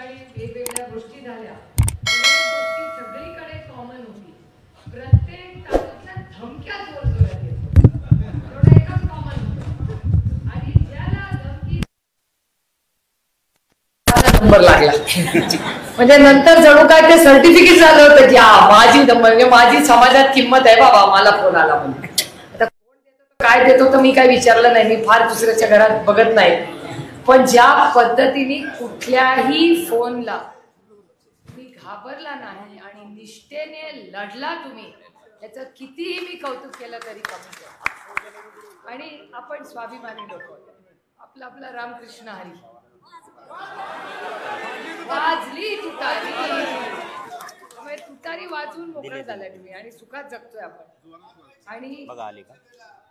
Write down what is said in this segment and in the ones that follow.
ठिकाणी वेगवेगळ्या गोष्टी झाल्या, गोष्टी सगळीकडे कॉमन होती. प्रत्येक तालुक्यात धमक्या जोरजोरात येत होत्या, एकच कॉमन होतं. आणि ज्याला धमकी नंबर लागला म्हणजे नंतर जणू काय ते सर्टिफिकेट झालं होतं की म्हणजे माझी समाजात किंमत आहे बाबा, मला फोन आला म्हणजे. आता कोण देतो काय देतो तर मी काय विचारलं नाही, मी फार दुसऱ्याच्या घरात बघत नाही. पण ज्या पद्धतीने कुठल्याही फोनला तुम्ही घाबरला नाही आणि निष्ठेने लढला तुम्ही, याचं कितीही मी कौतुक केलं तरी कमी आहे. आणि आपण स्वाभिमानी लोक, आपला आपला रामकृष्ण हरी, वाजली तुतारी, तुतारी वाजून मोकळं झालाय तुम्ही आणि सुखात जगतोय आपण. आणि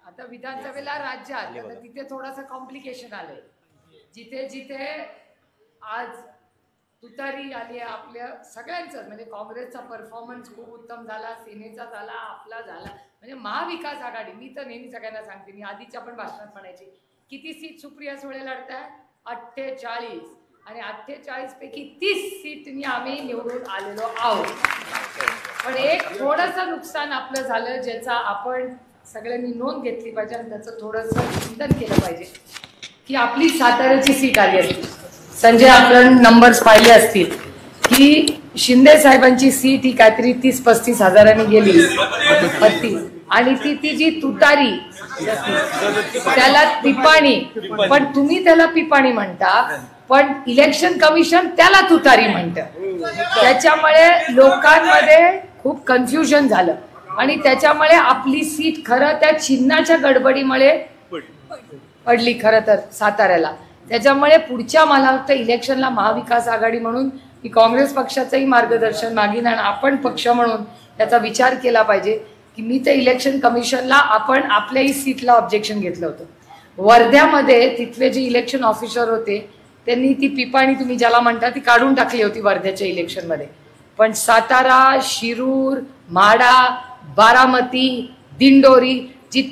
आता विधानसभेला राज्य आले तर तिथे थोडंसं कॉम्प्लिकेशन आलंय. जिथे जिथे आज तुतारी आली आहे आपल्या सगळ्यांचं, म्हणजे काँग्रेसचा परफॉर्मन्स खूप उत्तम झाला, सेनेचा झाला, आपला झाला, म्हणजे महाविकास आघाडी. मी तर नेहमी सगळ्यांना सांगते, मी आधीच्या पण भाषणात म्हणायची, किती सीट सुप्रिया सुळे लढताय? 48. आणि 48 पैकी 30 सीटनी आम्ही निवडून आलेलो आहोत. पण एक थोडंसं नुकसान आपलं झालं, ज्याचा आपण सगळ्यांनी नोंद घेतली पाहिजे आणि त्याचं थोडंसं चिंतन केलं पाहिजे. की आपली साताऱ्याची सीट आली असती, संजय आपण नंबर्स पाहिले असतील की शिंदे साहेबांची सीट ही काहीतरी 30-35 हजारांनी गेली 32, आणि ती जी तुतारी त्याला पिपाणी, पण तुम्ही त्याला पिपाणी म्हणता, पण इलेक्शन कमिशन त्याला तुतारी म्हणतं. त्याच्यामुळे लोकांमध्ये खूप कन्फ्युजन झालं आणि त्याच्यामुळे आपली सीट खरं त्या चिन्हाच्या गडबडीमुळे पडली खरं तर साताऱ्याला. त्याच्यामुळे पुढच्या मला वाटतं इलेक्शनला महाविकास आघाडी म्हणून मी काँग्रेस पक्षाचंही मार्गदर्शन मागीन आणि आपण पक्ष म्हणून त्याचा विचार केला पाहिजे की मी तर इलेक्शन कमिशनला आपण आपल्याही सीटला ऑब्जेक्शन घेतलं होतं. वर्ध्यामध्ये तिथले जे इलेक्शन ऑफिसर होते त्यांनी ती पिपाणी तुम्ही ज्याला म्हणता ती काढून टाकली होती वर्ध्याच्या इलेक्शनमध्ये. पण सातारा, शिरूर, माढा, बारामती, दिंडोरी,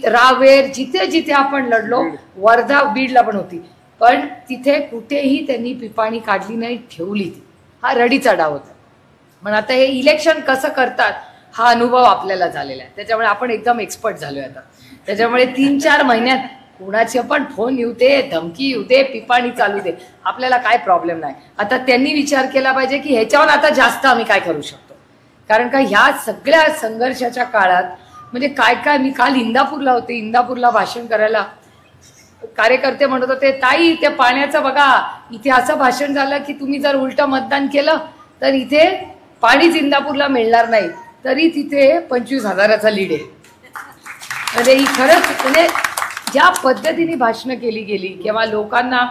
रावेर, जिथे जिथे आपण लढलो, वर्धा, बीडला पण होती, पण तिथे कुठेही त्यांनी पिपाणी काढली नाही, ठेवली ती. हा रडीचा डाव होता. पण आता हे इलेक्शन कसं करतात हा अनुभव आपल्याला झालेला आहे, त्याच्यामुळे आपण एकदम एक्सपर्ट झालोय आता. त्याच्यामुळे 3-4 महिन्यात कुणाचे पण फोन येऊ दे, धमकी येऊ दे, पिपाणी चालू दे, आपल्याला काय प्रॉब्लेम नाही. आता त्यांनी विचार केला पाहिजे की ह्याच्यावर आता जास्त आम्ही काय करू शकतो, कारण का ह्या सगळ्या संघर्षाच्या काळात म्हणजे काय काय. मी काल इंदापूरला होते, इंदापूरला भाषण करायला कार्यकर्ते म्हणत होते, ताई ते पाण्याचं बघा, इथे असं भाषण झालं की तुम्ही जर उलट मतदान केलं तर इथे पाणीच इंदापूरला मिळणार नाही, तरी तिथे 25 हजाराचा लीड आहे. म्हणजे ही खरंच म्हणजे ज्या पद्धतीने भाषणं केली गेली किंवा लोकांना,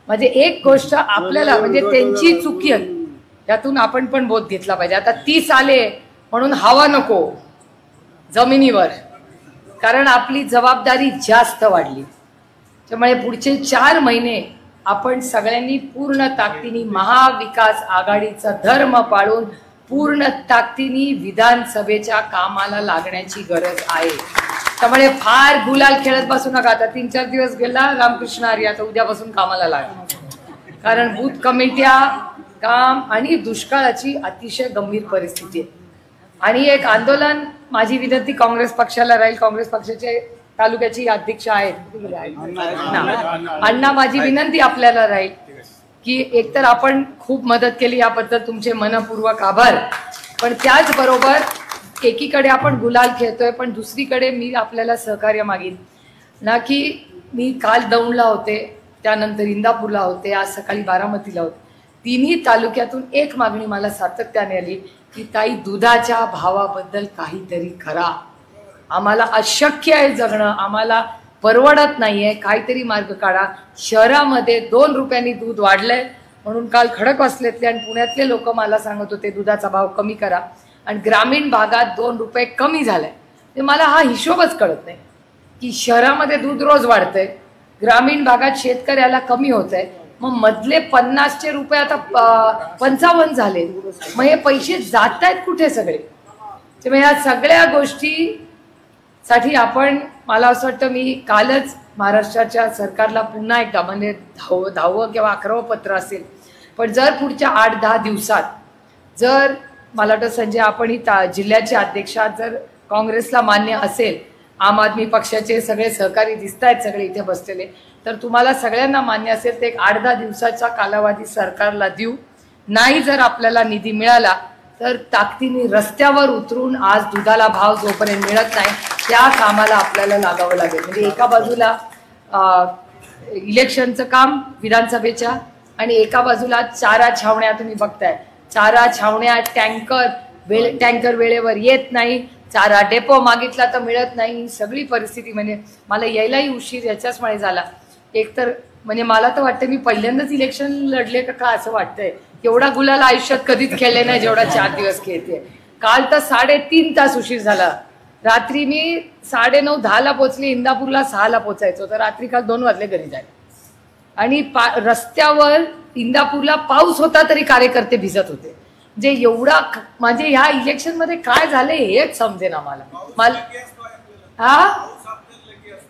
म्हणजे एक गोष्ट आपल्याला म्हणजे त्यांची चुकी आहे त्यातून आपण पण बोध घेतला पाहिजे. आता 30 आले म्हणून हवा नको जमिनीवर, कारण आपली जबाबदारी जास्त वाढली. त्यामुळे पुढचे 4 महिने आपण सगळ्यांनी पूर्ण ताकदीने महाविकास आघाडीचा धर्म पाळून पूर्ण ताकदीने विधानसभेच्या कामाला लागण्याची गरज आहे. त्यामुळे फार गुलाल खेळत बसू नका. आता 3-4 दिवस गेला रामकृष्ण हरी, आता उद्यापासून कामाला लागा, कारण बूथ कमिट्या काम आणि दुष्काळाची अतिशय गंभीर परिस्थिती आहे. आणि एक आंदोलन, माझी विनंती काँग्रेस पक्षाला राहील, काँग्रेस पक्षाचे तालुक्याची अध्यक्ष आहेत अण्णा, माझी विनंती आपल्याला राहील की एकतर आपण खूप मदत केली याबद्दल तुमचे मनपूर्वक आभार, पण त्याचबरोबर एकीकडे आपण गुलाल खेळतोय पण दुसरीकडे मी आपल्याला सहकार्य मागीन ना, की मी काल दौंडला होते, त्यानंतर इंदापूरला होते, आज सकाळी बारामतीला होते. तिन्ही तालुक्यातून एक मागणी मला सातत्याने आली की ताई दुधाच्या भावाबद्दल काहीतरी करा, आम्हाला अशक्य आहे जगणं, आम्हाला परवडत नाहीये, काहीतरी मार्ग काढा. शहरामध्ये 2 रुपयांनी दूध वाढलंय म्हणून काल खडकवासल्यातले आणि पुण्यातले लोक मला सांगत होते दुधाचा भाव कमी करा, आणि ग्रामीण भागात 2 रुपये कमी झालाय. ते मला हा हिशोबच कळत नाही की शहरामध्ये दूध रोज वाढतंय, ग्रामीण भागात शेतकऱ्याला कमी होतंय, मग मधले 50चे रुपये आता 55 झाले, मग हे पैसे जात आहेत कुठे सगळे. त्यामुळे ह्या सगळ्या गोष्टीसाठी आपण, मला असं वाटतं मी कालच महाराष्ट्राच्या सरकारला पुन्हा एकदा म्हणजे 10वं किंवा 11वं पत्र असेल पण जर पुढच्या 8-10 दिवसात जर मला वाटतं संजय आपणही जिल्ह्याचे अध्यक्षा जर काँग्रेसला मान्य असेल, आम आदमी पक्षाचे सगळे सहकारी दिसत आहेत सगळे इथे बसलेले, तर तुम्हाला सगळ्यांना मान्य असेल तर एक 8-10 दिवसाचा कालावधी सरकारला देऊ. नाही जर आपल्याला निधी मिळाला तर ताकदीने रस्त्यावर उतरून आज दुधाला भाव जोपर्यंत मिळत नाही त्या कामाला आपल्याला लागावं लागेल. म्हणजे एका बाजूला इलेक्शनचं काम विधानसभेच्या आणि एका बाजूला चारा छावण्या तुम्ही बघताय, चारा छावण्या टँकर वेळेवर येत नाही, चारा डेपो मागितला तर मिळत नाही. सगळी परिस्थिती म्हणजे मला यायलाही उशीर याच्याचमुळे झाला. एकतर म्हणजे मला तर वाटतं मी पहिल्यांदाच इलेक्शन लढले का असं वाटतंय. एवढा गुलाल आयुष्यात कधीच खेळले नाही जेवढा 4 दिवस खेळते. काल तर 3.5 तास उशीर झाला. रात्री मी 9:30-10ला पोचले, इंदापूरला 6ला पोचायचो, तर रात्री काल 2 वाजले घरी जायला. आणि रस्त्यावर इंदापूरला पाऊस होता तरी कार्यकर्ते भिजत होते. जे एवढा म्हणजे ह्या इलेक्शन मध्ये काय झालंय हेच समजेना मला. हा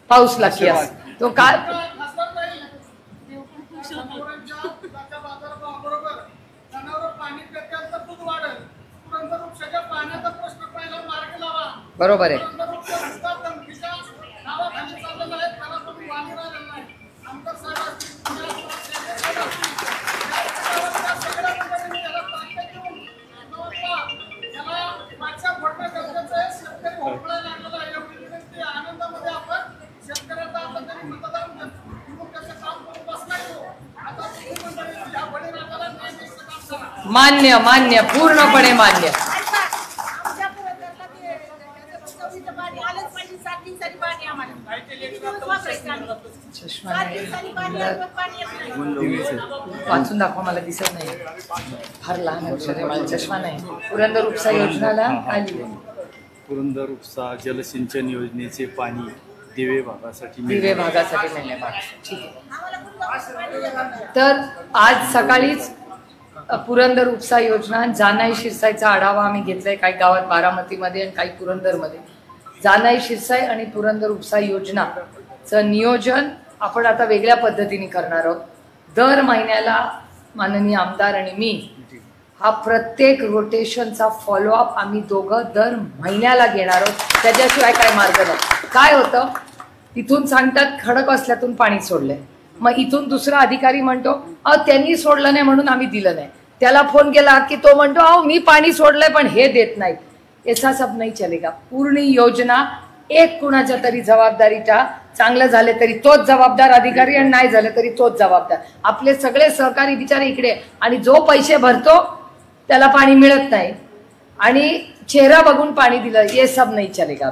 पाऊस लकी असतो तो काय बरोबर आहे. मान्य मान्य पूर्णपणे मान्य. वाचून दाखवा मला दिसत नाही, फार लहान अक्षर आहे, मला चष्मा नाही. पुरंदर उपसा योजनाला काय लिहिले? पुरंदर उपसा जलसिंचन योजनेचे पाणी दिवे भागासाठी मिळणे. ठीक आहे. तर आज सकाळीच पुरंदर उपसा योजना जानाई शिरसाईचा आढावा आम्ही घेतलाय. काही गावात बारामतीमध्ये आणि काही पुरंदरमध्ये. जानाई शिरसाई आणि पुरंदर उपसा योजनाचं नियोजन आपण आता वेगळ्या पद्धतीने करणार आहोत. दर महिन्याला माननीय आमदार आणि मी हा प्रत्येक रोटेशनचा फॉलोअप आम्ही दोघं दर महिन्याला घेणार आहोत. त्याच्याशिवाय काय मार्ग नाही. काय होतं, तिथून सांगतात खडकवासल्यातून पाणी सोडलंय, मग इथून दुसरा अधिकारी म्हणतो त्यांनी सोडलं नाही म्हणून आम्ही दिलं नाही. त्याला फोन केला की तो म्हणतो मी पाणी सोडलंय पण हे देत नाहीत. ऐसा सब नाही चलेगा. पूर्ण योजना एक कुणाच्या तरी जबाबदारीचा, चांगलं झाले तरी तोच जबाबदार अधिकारी आणि नाही झालं तरी तोच जबाबदार. आपले सगळे सहकारी बिचारे इकडे, आणि जो पैसे भरतो त्याला पाणी मिळत नाही आणि चेहरा बघून पाणी दिलं. हे सब नाही चलेगा.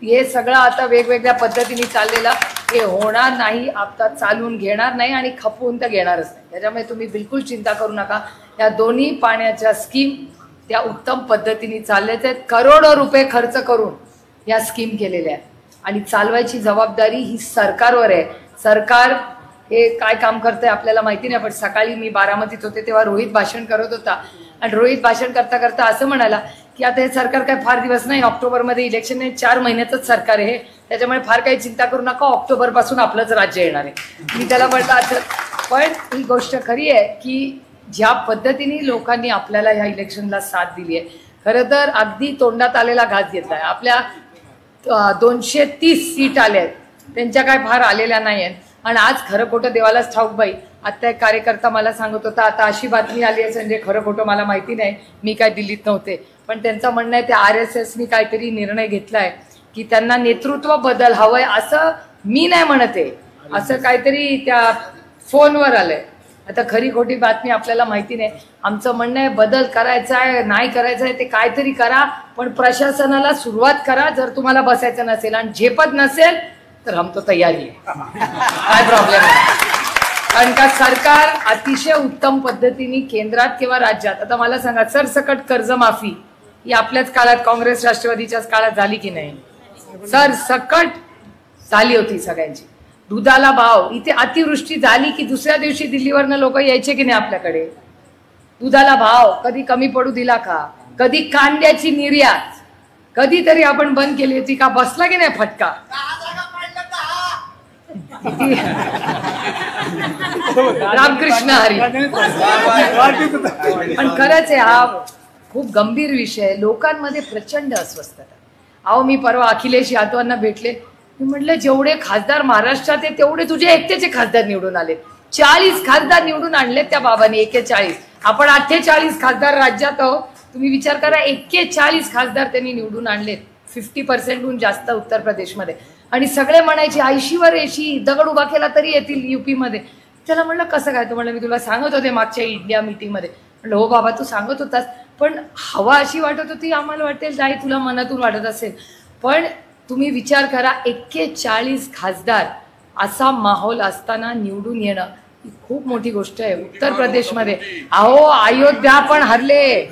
हे सगळं आता वेगवेगळ्या पद्धतीने चाललेलं हे होणार नाही. आता चालवून घेणार नाही आणि खपवून तर घेणारच नाही. त्याच्यामुळे तुम्ही बिलकुल चिंता करू नका. या दोन्ही पाण्याच्या स्कीम त्या उत्तम पद्धतीने चालल्याच आहेत. करोडो रुपये खर्च करून या स्कीम केलेल्या आहेत आणि चालवायची जबाबदारी ही सरकारवर आहे. सरकार हे काय काम करतंय आपल्याला माहिती नाही. पण सकाळी मी बारामतीत होते तेव्हा रोहित भाषण करत होता आणि रोहित भाषण करता करता असं म्हणाला की आता हे सरकार काय फार दिवस नाही, ऑक्टोबरमध्ये इलेक्शन आहे, 4 महिन्याचंच सरकार आहे, त्याच्यामुळे फार काही चिंता करू नका, ऑक्टोबर पासून आपलंच राज्य येणार आहे. मी त्याला म्हटलं असं. पण ही गोष्ट खरी आहे की ज्या पद्धतीने लोकांनी आपल्याला ह्या इलेक्शनला साथ दिली आहे, खरं तर अगदी तोंडात आलेला घास घेतलाय. आपल्या 230 सीट आल्या आहेत, त्यांच्या काय फार आलेल्या नाही आहेत. आणि आज खरं खोटं देवालाच ठाऊक बाई. आता एक कार्यकर्ता मला सांगत होता, आता अशी बातमी आली आहे संजय, खरं खोटं मला माहिती नाही, मी काय दिल्लीत नव्हते, पण त्यांचं म्हणणं आहे त्या RSSनी काहीतरी निर्णय घेतलाय की त्यांना नेतृत्व बदल हवंय. असं मी नाही म्हणत आहे, असं काहीतरी त्या फोनवर आलंय. आता खरी खोटी बातमी आपल्याला माहिती नाही. आमचं म्हणणं आहे बदल करायचा आहे, नाही करायचं आहे ते काहीतरी करा, पण प्रशासनाला सुरुवात करा. जर तुम्हाला बसायचं नसेल आणि झेपत नसेल तर हम तो तयारी आहे, काय प्रॉब्लेम आहे. कारण का सरकार अतिशय उत्तम पद्धतीने केंद्रात किंवा राज्यात, आता मला सांगा सरसकट कर्जमाफी ही आपल्याच काळात काँग्रेस राष्ट्रवादीच्याच काळात झाली की नाही? सरसकट झाली होती सगळ्यांची. दुधाला भाव, इथे अतिवृष्टी झाली की दुसऱ्या दिवशी दिल्लीवरनं लोक यायचे की नाही आपल्याकडे. दुधाला भाव कधी कमी पडू दिला का? कधी कांद्याची निर्यात कधीतरी आपण बंद केली होती का? बसला की नाही फटका? रामकृष्ण हरी. पण खरंच आहे, हा खूप गंभीर विषय आहे. लोकांमध्ये प्रचंड अस्वस्थता. अहो, मी परवा अखिलेश यादवांना भेटले. मी म्हटलं, जेवढे खासदार महाराष्ट्रात आहे तेवढे तुझे एकटेचे खासदार निवडून आले. 40 खासदार निवडून आणले त्या बाबांनी, 41. आपण 48 खासदार राज्यात आहोत. तुम्ही विचार करा, 41 खासदार त्यांनी निवडून आणलेत. 50% जास्त उत्तर प्रदेशमध्ये. आणि सगळे म्हणायचे 80वर 80 दगड उभा केला तरी येतील युपी मध्ये. त्याला म्हणलं कसं काय? तो म्हणलं, मी तुला सांगत होते मागच्या इंडिया मीटिंगमध्ये. म्हणलं, हो बाबा तू सांगत होतास, पण हवा अशी वाटत होती, आम्हाला वाटेल नाही तुला मनातून वाटत असेल. पण तुम्ही विचार करा, 41 खासदार असा माहोल असताना निवडून येणं ही खूप मोठी गोष्ट आहे. उत्तर प्रदेशमध्ये अहो अयोध्या पण हरले.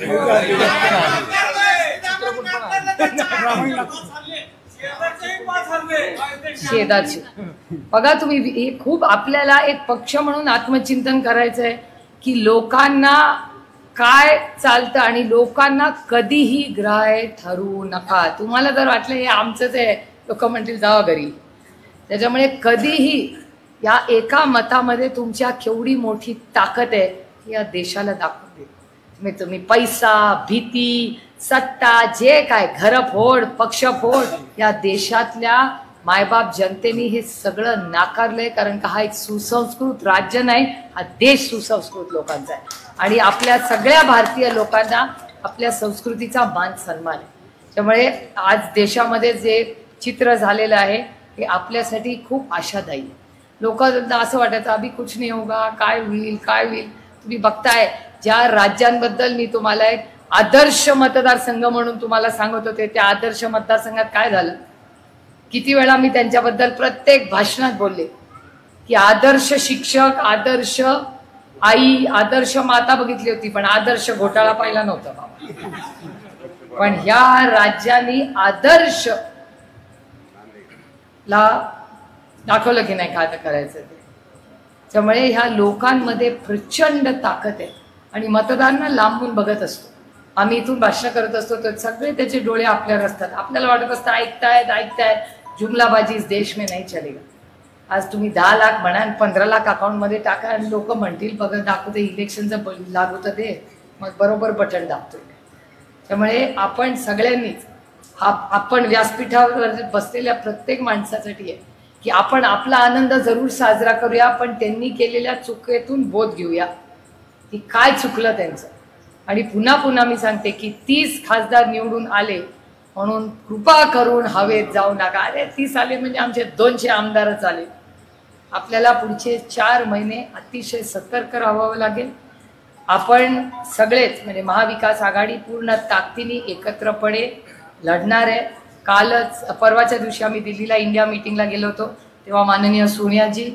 शेजारची बघा तुम्ही, हे खूप आपल्याला एक पक्ष म्हणून आत्मचिंतन करायचंय की लोकांना काय चालतं आणि लोकांना कधीही ग्राह्य ठरवू नका. तुम्हाला जर वाटलं हे आमचंच आहे, लोक म्हणतील जावा घरी. त्याच्यामुळे कधीही या एका मतामध्ये तुमच्या केवढी मोठी ताकद आहे या देशाला दाखवून दे. तुम्ही पैसा, भीती, सत्ता, जे काय घरफोड, पक्षफोड, या देशातल्या मायबाप जनतेने हे सगळं नाकारलंय. कारण का हा एक सुसंस्कृत राज्य नाही, हा देश सुसंस्कृत लोकांचा आहे. आणि आपल्या सगळ्या भारतीय लोकांना आपल्या संस्कृतीचा मान सन्मान आहे. त्यामुळे आज देशामध्ये जे चित्र झालेलं आहे हे आपल्यासाठी खूप आशादायी आहे. लोकांना असं वाटायचं अभि कुछ नाही होगा, काय होईल काय होईल. तुम्ही बघताय ज्या राज्यांबद्दल मी तुम्हाला एक आदर्श मतदारसंघ म्हणून तुम्हाला सांगत होते, त्या आदर्श मतदारसंघात काय झालं? किती वेळा मी त्यांच्याबद्दल प्रत्येक भाषणात बोलले की आदर्श शिक्षक, आदर्श आई, आदर्श माता बघितली होती, पण आदर्श घोटाळा पाहिला नव्हता बाबा. पण ह्या राज्यांनी आदर्श ला दाखवलं की नाही काय करायचं ते. त्यामुळे ह्या लोकांमध्ये प्रचंड ताकद आहे. आणि मतदारांना लांबून बघत असतो आम्ही, इथून भाषण करत असतो तर सगळे त्याचे डोळे आपल्यावर असतात. आपल्याला वाटत असतं ऐकतायत, जुमलाबाजी इस देश में नाही चलेगा. आज तुम्ही 10 लाख म्हणा, 15 लाख अकाउंटमध्ये टाका आणि लोक म्हणतील बघा दाखवते इलेक्शनचं लागू तर दे, मग बरोबर बटन दाबतोय. त्यामुळे आपण सगळ्यांनीच आपण व्यासपीठावर बसलेल्या प्रत्येक माणसासाठी आहे की आपण आपला आनंद जरूर साजरा करूया, पण त्यांनी केलेल्या चुकीतून बोध घेऊया की काय चुकलं त्यांचं. आणि पुन्हा पुन्हा मी सांगते की 30 खासदार निवडून आले म्हणून कृपा करून हवेत जाऊ नका. अरे 30 आले म्हणजे आमचे 200 आमदारच आले. आपल्याला पुढचे 4 महिने अतिशय सतर्क राहावं लागेल. आपण सगळेच म्हणजे महाविकास आघाडी पूर्ण ताकदीने एकत्रपणे लढणार आहे. कालच परवाच्या दिवशी आम्ही दिल्लीला इंडिया मीटिंगला गेलो होतो, तेव्हा माननीय सोनियाजी,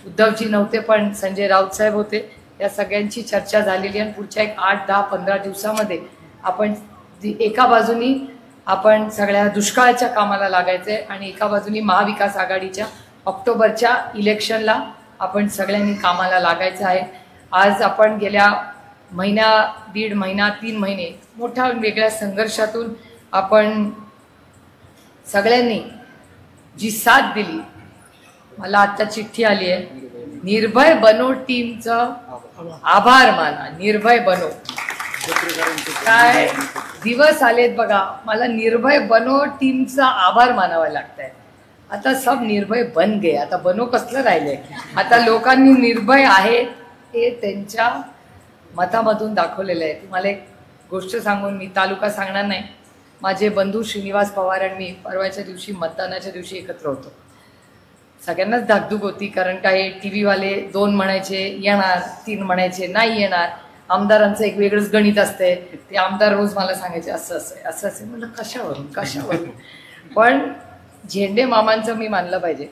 उद्धवजी नव्हते पण संजय राऊत साहेब होते. या सगळ्यांची चर्चा झालेली आहे. पुढच्या एक 8, 10, 15 दिवसामध्ये आपण एका बाजूनी आपण सगळ्या दुष्काळाच्या कामाला लागायचंय आणि एका बाजूनी महाविकास आघाडीच्या ऑक्टोबरच्या इलेक्शनला आपण सगळ्यांनी कामाला लागायचं आहे. आज आपण गेल्या महिना, 1.5 महिना, 3 महिने मोठ्या वेगळ्या संघर्षातून आपण सगळ्यांनी जी साथ दिली, मला आता चिठ्ठी आली आहे, निर्भय बनो टीमचं आभार माना. निर्भय बनो, काय दिवस आलेत बघा. मला निर्भय बनो टीमचा आभार मानावा लागतंय. आता सब निर्भय बन गए, आता बनो कसलं राहिलंय. आता लोकांनी निर्भय आहेत हे त्यांच्या मतामधून दाखवलेलं आहे. तुम्हाला एक गोष्ट सांगून मी तालुका सांगणार नाही. माझे बंधू श्रीनिवास पवार आणि मी परवाच्या दिवशी मतदानाच्या दिवशी एकत्र होतो. सगळ्यांनाच धाकधूक होती, कारण काय TV वाले 2 म्हणायचे येणार, 3 म्हणायचे नाही येणार. आमदारांचं एक वेगळंच गणित असतंय. ते आमदार रोज मला सांगायचे असं असं असं असेल. म्हणलं कशावरून. पण झेंडे मामांचं मी मानलं पाहिजे.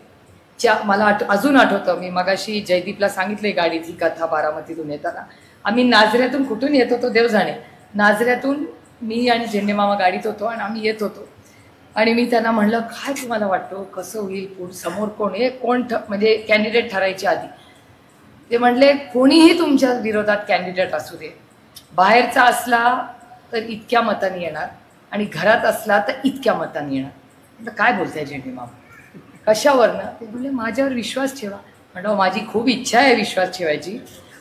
मला अजून आठवतं, मी मगाशी जयदीपला सांगितलंय गाडीची कथा बारामतीतून येताना. आम्ही नाझऱ्यातून कुठून येत होतो देव जाणे. नाझऱ्यातून मी आणि झेंडे मामा गाडीत होतो आणि आम्ही येत होतो. आणि मी त्यांना म्हणलं काय तुम्हाला वाटतं कसं होईल, पुढे समोर कोण आहे, कोण म्हणजे कॅन्डिडेट ठरायच्या आधी ते म्हणले कोणीही तुमच्या विरोधात कॅन्डिडेट असू दे, बाहेरचा असला तर इतक्या मतांनी येणार आणि घरात असला तर इतक्या मतांनी येणार. म्हटलं काय बोलताय झेंडे मामा. कशावरनं? ते म्हणले माझ्यावर विश्वास ठेवा. म्हणलं माझी खूप इच्छा आहे विश्वास ठेवायची,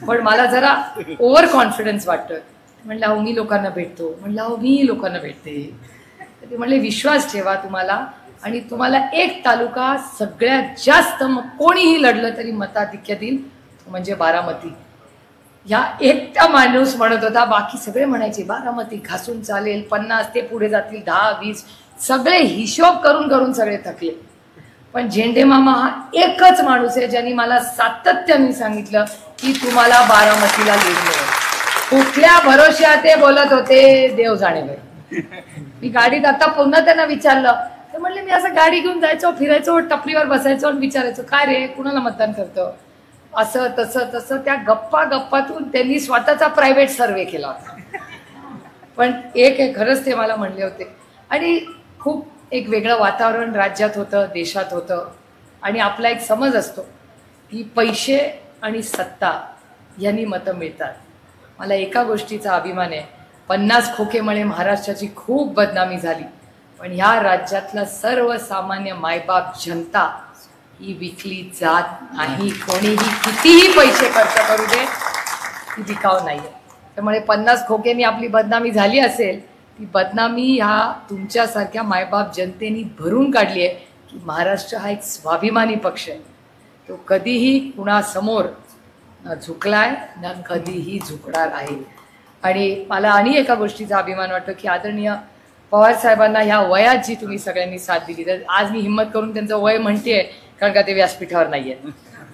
पण मला जरा ओव्हर कॉन्फिडन्स वाटतं. म्हणलं अहो मी लोकांना भेटतो. म्हणलं अहो मी लोकांना भेटते. ते म्हणले विश्वास ठेवा तुम्हाला, आणि तुम्हाला एक तालुका सगळ्यात जास्त मग कोणीही लढलं तरी मताधिक्य देईल, म्हणजे बारामती. ह्या एकटा माणूस म्हणत होता, बाकी सगळे म्हणायचे बारामती घासून चालेल, 50 ते पुढे जातील 10, 20, सगळे हिशोब करून करून सगळे थकले. पण झेंडे मामा हा एकच माणूस आहे ज्यांनी मला सातत्याने सांगितलं की तुम्हाला बारामतीला लीड मिळेल. कुठल्या भरोश्या ते बोलत होते देव जाणे बाई. मी गाडीत आता पुन्हा त्यांना विचारलं, तर म्हणले मी असं गाडी घेऊन जायचो, फिरायचो, टपरीवर बसायचो आणि विचारायचो काय रे कुणाला मतदान करतो, असं तसं तसं. त्या गप्पातून त्यांनी स्वतःचा प्रायव्हेट सर्वे केला होता. पण एक खरंच ते मला म्हणले होते. आणि खूप एक वेगळं वातावरण राज्यात होतं, देशात होतं. आणि आपला एक समज असतो की पैसे आणि सत्ता यांनी मतं मिळतात. मला एका गोष्टीचा अभिमान आहे, 50 खोकेमुळे महाराष्ट्राची खूप बदनामी झाली, पण ह्या राज्यातला सर्वसामान्य मायबाप जनता ही विकली जात नाही. कोणीही कितीही पैसे खर्च करू दे, ती विकाऊ नाही आहे. त्यामुळे 50 खोकेनी आपली बदनामी झाली असेल, ती बदनामी ह्या तुमच्यासारख्या मायबाप जनतेनी भरून काढली आहे की महाराष्ट्र हा एक स्वाभिमानी पक्ष आहे. तो कधीही कुणासमोर न झुकलाय न कधीही झुकणार आहे. आणि मला आणि एका गोष्टीचा अभिमान वाटतो की आदरणीय पवार साहेबांना ह्या वयात जी तुम्ही सगळ्यांनी साथ दिली, तर आज मी हिंमत करून त्यांचं वय म्हणतेय, कारण का ते व्यासपीठावर नाहीये.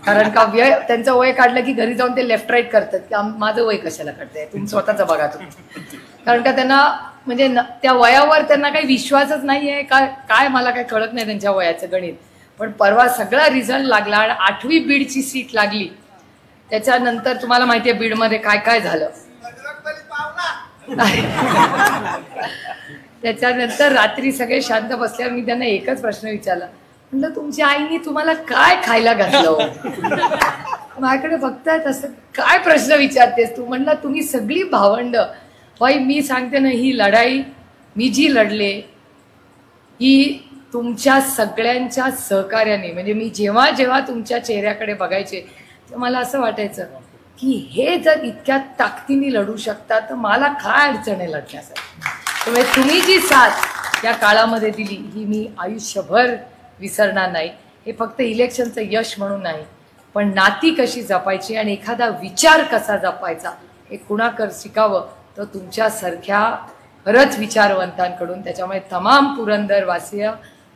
कारण का त्यांचं वय काढलं की घरी जाऊन ते लेफ्ट राईट करतात की माझं वय कशाला काढताय, तुम्ही स्वतःचं बघा तुम्ही. कारण का त्यांना म्हणजे त्या वयावर त्यांना काही विश्वासच नाहीये का काय, मला काही कळत नाही त्यांच्या वयाचं गणित. पण परवा सगळा रिझल्ट लागला आणि 8वी बीडची सीट लागली. त्याच्यानंतर तुम्हाला माहिती आहे बीडमध्ये काय काय झालं. त्याच्यानंतर रात्री सगळे शांत बसल्यावर मी त्यांना एकच प्रश्न विचारला, म्हणलं तुमच्या आईने तुम्हाला काय खायला घातलं? माझ्याकडे बघतायत असं काय प्रश्न विचारतेस तू? म्हणलं तुम्ही सगळी भावंड. बाई मी सांगते ना, ही लढाई मी जी लढले ही तुमच्या सगळ्यांच्या सहकार्याने. म्हणजे मी जेव्हा जेव्हा तुमच्या चेहऱ्याकडे बघायचे तर मला असं वाटायचं की हे जर इतक्या ताकदीने लढू शकता तर मला काय अडचण आहे लढण्यासाठी. त्यामुळे तुम्ही जी साथ या काळामध्ये दिली ही मी आयुष्यभर विसरणार नाही. हे फक्त इलेक्शनचं यश म्हणून नाही, पण नाती कशी जपायची आणि एखादा विचार कसा जपायचा हे कुणाकर शिकावं तर तुमच्यासारख्या खरंच विचारवंतांकडून. त्याच्यामुळे तमाम पुरंदरवासीय,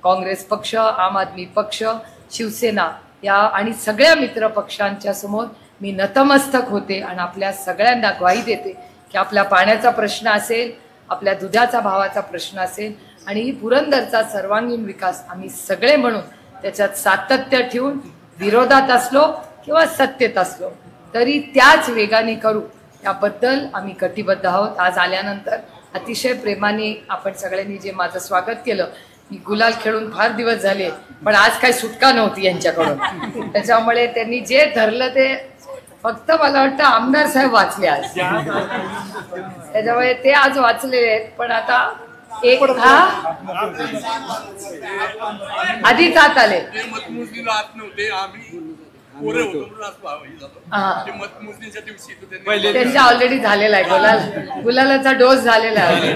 काँग्रेस पक्ष, आम आदमी पक्ष, शिवसेना या आणि सगळ्या मित्र पक्षांच्या समोर मी नतमस्तक होते आणि आपल्या सगळ्यांना ग्वाही देते की आपल्या पाण्याचा प्रश्न असेल, आपल्या दुधाचा भावाचा प्रश्न असेल आणि पुरंदरचा सर्वांगीण विकास आम्ही सगळे म्हणून त्याच्यात सातत्य ठेवून विरोधात असलो किंवा सत्तेत असलो तरी त्याच वेगाने करू, याबद्दल आम्ही कटिबद्ध आहोत. आज आल्यानंतर अतिशय प्रेमाने आपण सगळ्यांनी जे माझं स्वागत केलं, मी गुलाल खेळून फार दिवस झाले पण आज काही सुटका नव्हती यांच्याकडून. त्याच्यामुळे त्यांनी जे धरलं ते फक्त मला वाटतं आमदार साहेब वाचले आज, त्याच्यामुळे ते आज वाचलेले आहेत. पण आता एक आधीच आत आले त्यांचा ऑलरेडी झालेला आहे, गुलालाचा डोस झालेला आहे.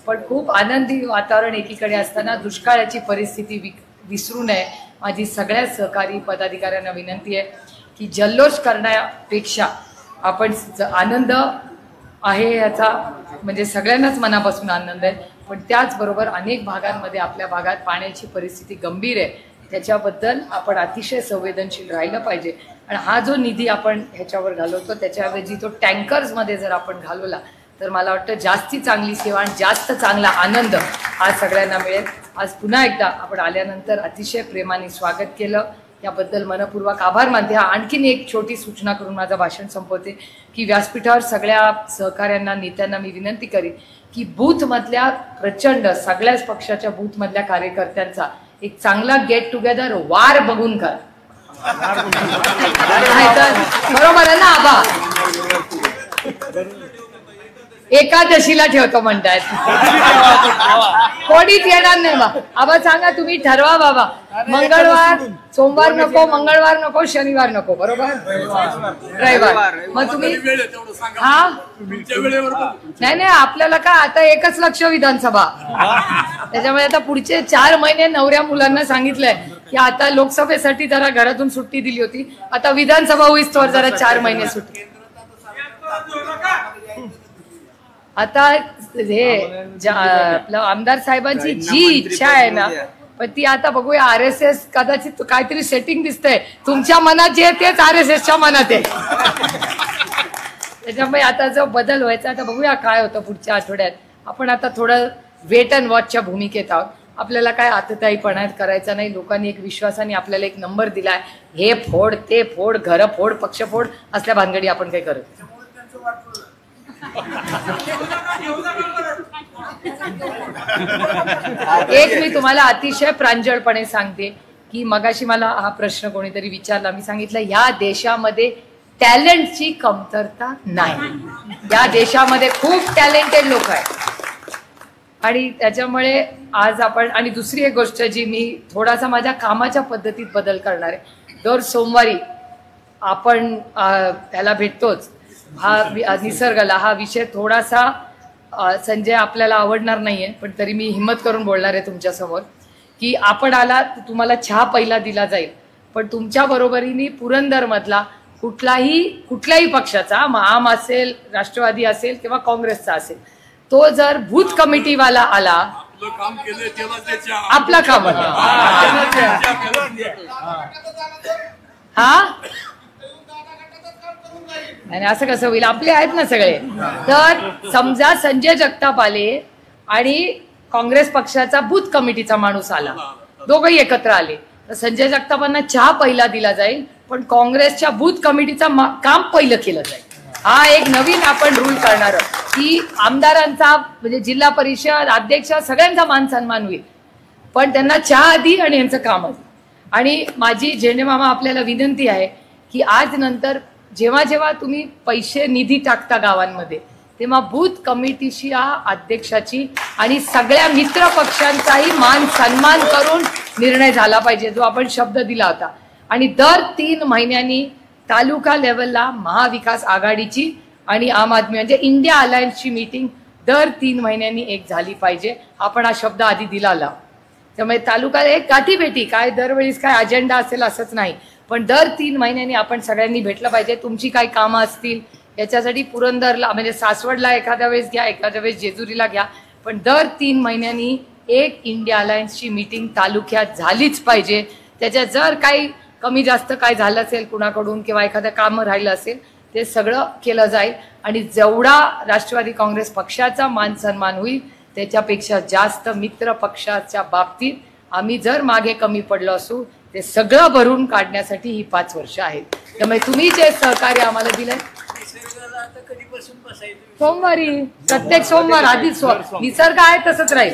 पण खूप आनंदी वातावरण एकीकडे असताना दुष्काळाची परिस्थिती विसरू नये. माझी सगळ्या सहकारी पदाधिकाऱ्यांना विनंती आहे की जल्लोष करण्यापेक्षा आपण आनंद आहे याचा म्हणजे सगळ्यांनाच मनापासून आनंद आहे, पण त्याचबरोबर अनेक भागांमध्ये आपल्या भागात पाण्याची परिस्थिती गंभीर आहे, त्याच्याबद्दल आपण अतिशय संवेदनशील राहिलं पाहिजे. आणि हा जो निधी आपण ह्याच्यावर घालवतो त्याच्याऐवजी तो टँकर्समध्ये जर आपण घालवला तर मला वाटतं जास्ती चांगली सेवा आणि जास्त चांगला आनंद आज सगळ्यांना मिळेल. आज पुन्हा एकदा आपण आल्यानंतर अतिशय प्रेमाने स्वागत केलं, याबद्दल मनपूर्वक आभार मानते. आणखीन एक छोटी सूचना करून माझं भाषण संपवते की व्यासपीठावर सगळ्या सहकाऱ्यांना, नेत्यांना मी विनंती करीन की बूथमधल्या प्रचंड सगळ्याच पक्षाच्या बूथमधल्या कार्यकर्त्यांचा एक चांगला गेट टुगेदर वार बघून कर. बरोबर आहे ना आबा? एकादशीला ठेवतो म्हणतायत. कोणीच येणार नाही बा. आबा सांगा तुम्ही ठरवा बाबा. मंगळवार सोमवार नको, मंगळवार नको, शनिवार नको, बरोबर? रविवार. मग तुम्ही हा नाही नाही आपल्याला काय आता एकच लक्ष विधानसभा. त्याच्यामुळे आता पुढचे 4 महिने नवऱ्या मुलांना सांगितलंय की आता लोकसभेसाठी जरा घरातून सुट्टी दिली होती, आता विधानसभा होईस्तोवर जरा 4 महिने सुट्टी. आता हे आपलं आमदार साहेबांची जी इच्छा आहे ना, पण ती आता बघूया. RSS कदाचित काहीतरी सेटिंग दिसतंय. तुमच्या मनात जे तेच RSSच्या मनात आहे. त्याच्यामुळे आता जो बदल व्हायचा आता बघूया काय होतं पुढच्या आठवड्यात. आपण आता थोडं वेट अँड वॉचच्या भूमिकेत आहोत. आपल्याला काय आतताईपणात करायचा नाही. लोकांनी एक विश्वासाने आपल्याला एक नंबर दिलाय. हे फोड ते फोड, घर फोड, पक्ष फोड असल्या भानगडी आपण काही करत. एक मी तुम्हाला अतिशय प्रांजळपणे सांगते की मगाशी मला हा प्रश्न कोणीतरी विचारला. मी सांगितलं या देशामध्ये टॅलेंटची कमतरता नाही. या देशामध्ये खूप टॅलेंटेड लोक आहेत आणि त्याच्यामुळे आज आपण. आणि दुसरी एक गोष्ट जी मी थोडासा माझ्या कामाच्या पद्धतीत बदल करणार आहे. दर सोमवारी आपण त्याला भेटतोच. हा निसर्गाला हा विषय थोडासा संजय आपल्याला आवडणार नाहीये, पण तरी मी हिम्मत करून बोलणार आहे तुमच्या समोर की आपण आला तुम्हाला चहा पहिला दिला जाईल, पण तुमच्या बरोबरीने पुरंदर मधला कुठल्याही पक्षाचा, आम असेल, राष्ट्रवादी असेल किंवा काँग्रेसचा असेल, तो जर बूथ कमिटीवाला आला आपला काम हा आणि असं कसं होईल. आपले आहेत ना सगळे. तर समजा संजय जगताप आले आणि काँग्रेस पक्षाचा बूथ कमिटीचा माणूस आला, दोघंही एकत्र आले, तर संजय जगतापांना चहा पहिला दिला जाईल, पण काँग्रेसच्या बूथ कमिटीचा काम पहिलं केलं जाईल. हा एक नवीन आपण रूल करणार की आमदारांचा म्हणजे जिल्हा परिषद अध्यक्ष सगळ्यांचा मान सन्मान होईल, पण त्यांना चहा आधी आणि यांचं काम आधी. आणि माझी झेंडे मामा आपल्याला विनंती आहे की आज नंतर जेव्हा जेव्हा तुम्ही पैसे निधी टाकता गावांमध्ये, तेव्हा बूथ कमिटीची अध्यक्षाची आणि सगळ्या मित्र पक्षांचाही मान सन्मान करून निर्णय झाला पाहिजे, जो आपण शब्द दिला होता. आणि दर 3 महिन्यांनी तालुका लेवलला महाविकास आघाडीची आणि आम आदमी म्हणजे इंडिया अलायन्सची मीटिंग दर 3 महिन्यांनी एक झाली पाहिजे. आपण हा शब्द आधी दिला. त्यामुळे तालुका एक गाठीभेटी, काय दरवेळीस काय अजेंडा असेल असंच नाही, पण दर 3 महिन्यांनी आपण सगळ्यांनी भेटलं पाहिजे. तुमची काही कामं असतील याच्यासाठी पुरंदरला म्हणजे सासवडला एखाद्या वेळेस घ्या, एखाद्या वेळेस जेजुरीला घ्या, पण दर 3 महिन्यांनी एक इंडिया अलायन्सची मीटिंग तालुक्यात झालीच पाहिजे. त्याच्यात जर काही कमी जास्त काय झालं असेल कुणाकडून किंवा एखादं काम राहिलं असेल ते सगळं केलं जाईल. आणि जेवढा राष्ट्रवादी काँग्रेस पक्षाचा मान सन्मान होईल त्याच्यापेक्षा जास्त मित्र पक्षाच्या बाबतीत आम्ही जर मागे कमी पडलो असू ते सगळं भरून काढण्यासाठी ही 5 वर्ष आहेत. त्यामुळे तुम्ही जे सहकार्य आम्हाला दिलंय, सोमवारी प्रत्येक सोमवार आधीच निसर्ग आहे तसंच राहील.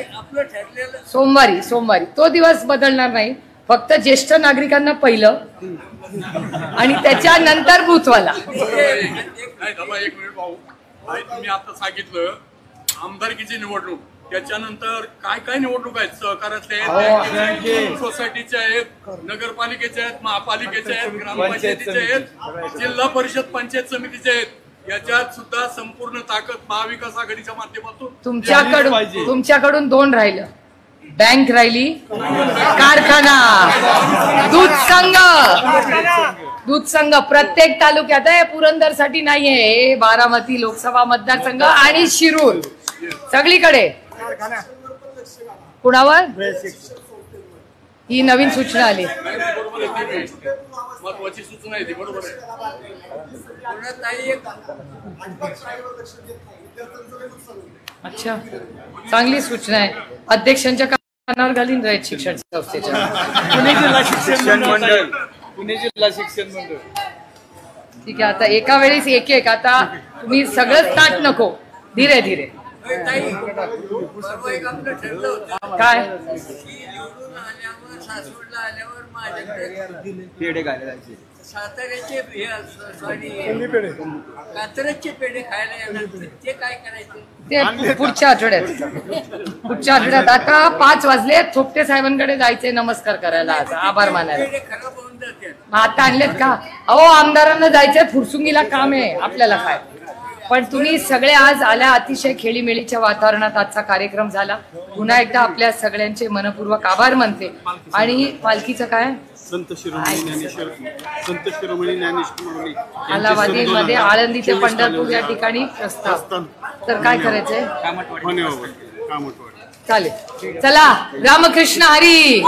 सोमवारी तो दिवस बदलणार नाही, फक्त ज्येष्ठ नागरिकांना पहिलं आणि त्याच्यानंतर बूथवाला. एक मिनिट भाऊ, तुम्ही आता सांगितलं आमदारकीची निवडणूक, त्याच्यानंतर काय काय निवडणूक आहेत? सहकारातल्या आहेत, सोसायटीच्या आहेत, नगरपालिकेच्या आहेत, महापालिकेच्या आहेत, ग्रामपंचायतीच्या आहेत, जिल्हा परिषद पंचायत समितीच्या आहेत. याच्यात सुद्धा संपूर्ण ताकद महाविकास आघाडीच्या माध्यमातून. तुमच्याकडून 2 राहिलं, बँक राहिली, कारखाना, दूध संघ प्रत्येक तालुक्यात आहे. पुरंदरसाठी नाहीये, बारामती लोकसभा मतदारसंघ आणि शिरूर सगळीकडे. कुणावर ही नवीन सूचना आली? महत्वाची सूचना आहे ती, बरोबर आहे. अच्छा, चांगली सूचना आहे. अध्यक्षांच्या कानावर घालीन राहील शिक्षण संस्थेच्या. पुणे जिल्हा शिक्षण मंडळ. ठीक आहे, आता एका वेळेस एक आता तुम्ही सगळंच ताट नको, धीरे धीरे. ताई, परवा एक आपलं ठरलं होतं काय की निवडून आल्यावर सासवडला आल्यावर माझ्याकडे पेढे खायला जायचे. साताऱ्याचे सॉरी कात्रजचे पेढे खायला येणार ते काय करायचे? ते पुढच्या आठवड्यात आता 5 वाजले. थोपटे साहेबांकडे जायचे नमस्कार करायला, आज आभार मानायला. पेढे खराब होऊन जाते. मग आता आणलेत का? अहो आमदारांना जायचंय, फुरसुंगीला काम आहे, आपल्याला काय. पण तुम्ही सगळे आज आल्या, अतिशय खेळीमेळीच्या वातावरणात आजचा कार्यक्रम झाला. पुन्हा एकदा आपल्या सगळ्यांचे मनपूर्वक आभार मानते. आणि पालखीचं काय संत शिरोमणी ज्ञानेश्वर माऊली आलावादीमध्ये आळंदी ते पंढरपूर या ठिकाणी प्रस्ताव. तर काय करायचंय? चालेल, चला. रामकृष्ण हरी.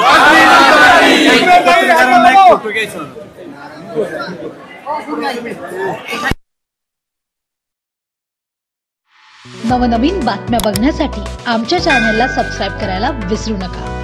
नवनवीन बातम्या बघण्यासाठी आमच्या चॅनलला सबस्क्राईब करायला विसरू नका.